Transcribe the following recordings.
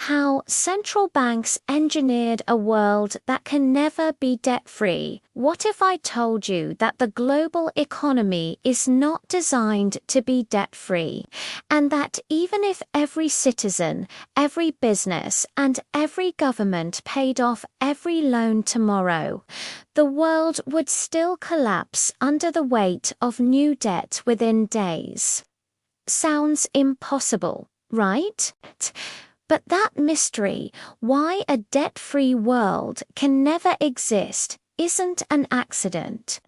how central banks engineered a world that can never be debt-free. What if I told you that the global economy is not designed to be debt-free, and that even if every citizen, every business, and every government paid off every loan tomorrow, the world would still collapse under the weight of new debt within days? Sounds impossible, right? But that mystery, why a debt-free world can never exist, isn't an accident.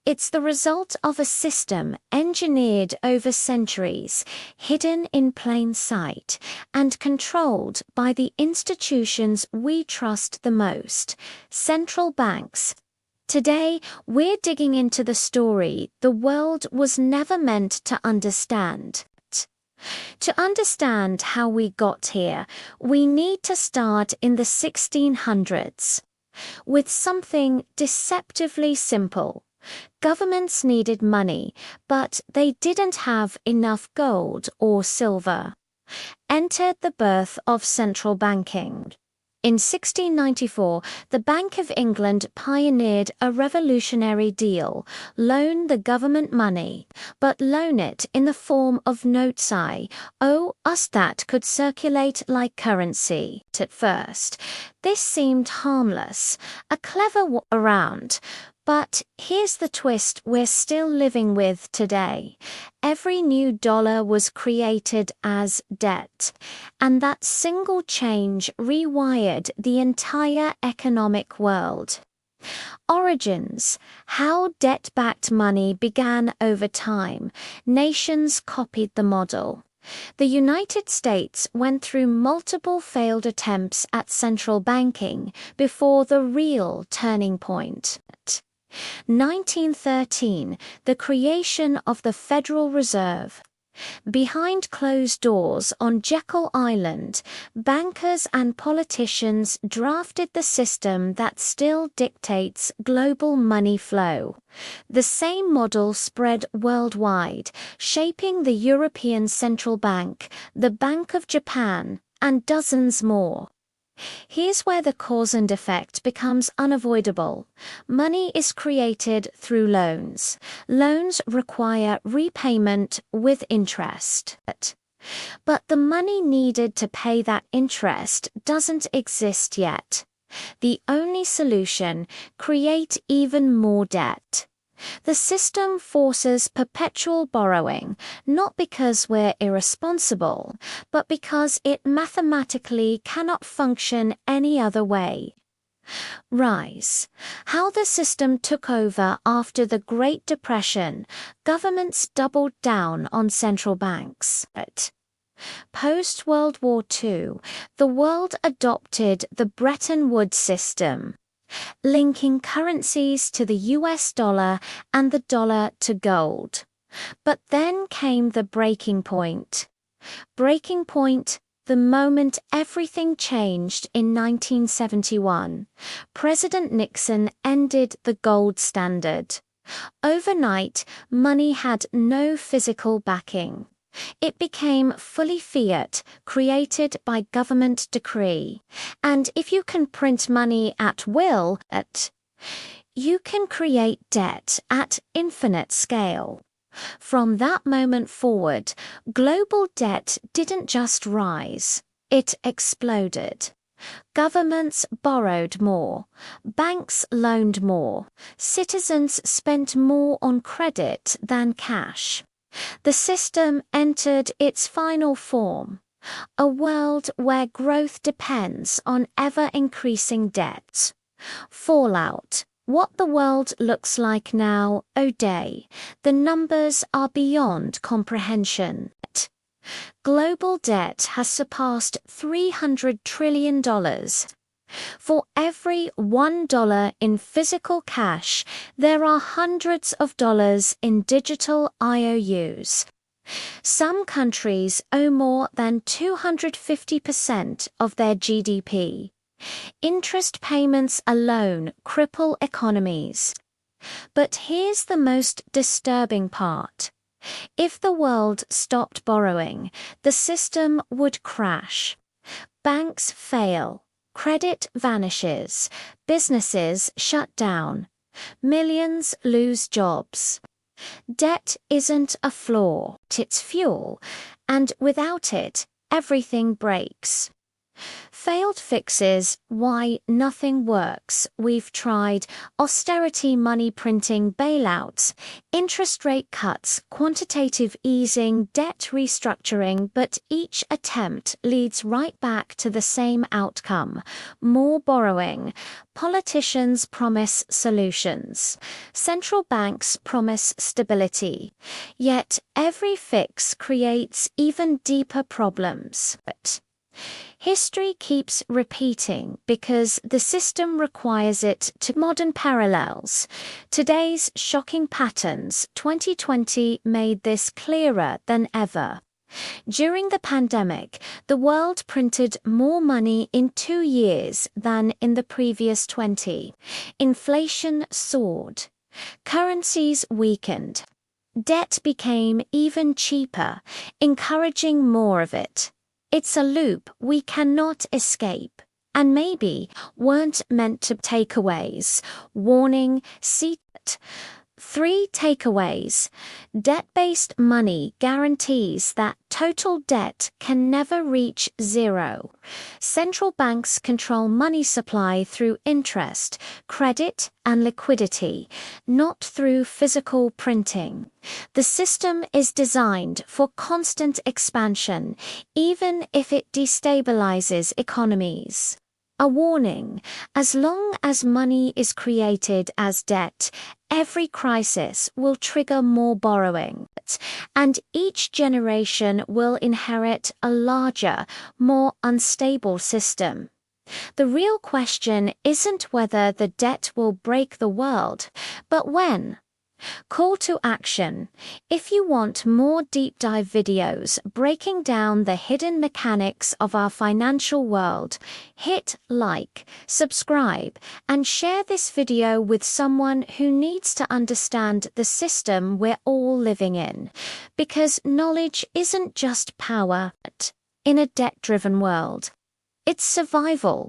It's the result of a system engineered over centuries, hidden in plain sight, and controlled by the institutions we trust the most, central banks. Today, we're digging into the story the world was never meant to understand. To understand how we got here, we need to start in the 1600s. With something deceptively simple. Governments needed money, but they didn't have enough gold or silver. Entered the birth of central banking. In 1694, the Bank of England pioneered a revolutionary deal: loan the government money, but loan it in the form of notes that could circulate like currency. At first, this seemed harmless, a clever around. But here's the twist we're still living with today. Every new dollar was created as debt, and that single change rewired the entire economic world. Origins: how debt-backed money began over time. Nations copied the model. The United States went through multiple failed attempts at central banking before the real turning point. 1913, the creation of the Federal Reserve. Behind closed doors on Jekyll Island, bankers and politicians drafted the system that still dictates global money flow. The same model spread worldwide, shaping the European Central Bank, the Bank of Japan, and dozens more. Here's where the cause and effect becomes unavoidable. Money is created through loans. Loans require repayment with interest. But the money needed to pay that interest doesn't exist yet. The only solution: create even more debt. The system forces perpetual borrowing, not because we're irresponsible, but because it mathematically cannot function any other way. Rise: how the system took over after the Great Depression. Governments doubled down on central banks. Post-World War II, the world adopted the Bretton Woods system, linking currencies to the US dollar and the dollar to gold. But then came the breaking point. The moment everything changed in 1971. President Nixon ended the gold standard. Overnight, money had no physical backing. It became fully fiat, created by government decree. And if you can print money at will, you can create debt at infinite scale. From that moment forward, global debt didn't just rise, it exploded. Governments borrowed more, banks loaned more, citizens spent more on credit than cash. The system entered its final form, a world where growth depends on ever-increasing debt. Fallout: what the world looks like now, O'Day. The numbers are beyond comprehension. Global debt has surpassed $300 trillion. For every $1 in physical cash, there are hundreds of dollars in digital IOUs. Some countries owe more than 250% of their GDP. Interest payments alone cripple economies. But here's the most disturbing part. If the world stopped borrowing, the system would crash. Banks fail, credit vanishes, businesses shut down, millions lose jobs. Debt isn't a flaw, it's fuel, and without it, everything breaks. Failed fixes, why nothing works. We've tried austerity, money printing, bailouts, interest rate cuts, quantitative easing, debt restructuring, but each attempt leads right back to the same outcome: more borrowing. Politicians promise solutions. Central banks promise stability. Yet every fix creates even deeper problems. But history keeps repeating because the system requires it to. Modern parallels. Today's shocking patterns. 2020 made this clearer than ever. During the pandemic, the world printed more money in 2 years than in the previous 20. Inflation soared. Currencies weakened. Debt became even cheaper, encouraging more of it. It's a loop we cannot escape, and maybe weren't meant to. Takeaways. Warning, see it. 3 takeaways. Debt-based money guarantees that total debt can never reach zero. Central banks control money supply through interest, credit, and liquidity, not through physical printing. The system is designed for constant expansion, even if it destabilizes economies. A warning: as long as money is created as debt, every crisis will trigger more borrowing, and each generation will inherit a larger, more unstable system. The real question isn't whether the debt will break the world, but when. Call to action. If you want more deep dive videos breaking down the hidden mechanics of our financial world, hit like, subscribe, and share this video with someone who needs to understand the system we're all living in. Because knowledge isn't just power in a debt-driven world. It's survival.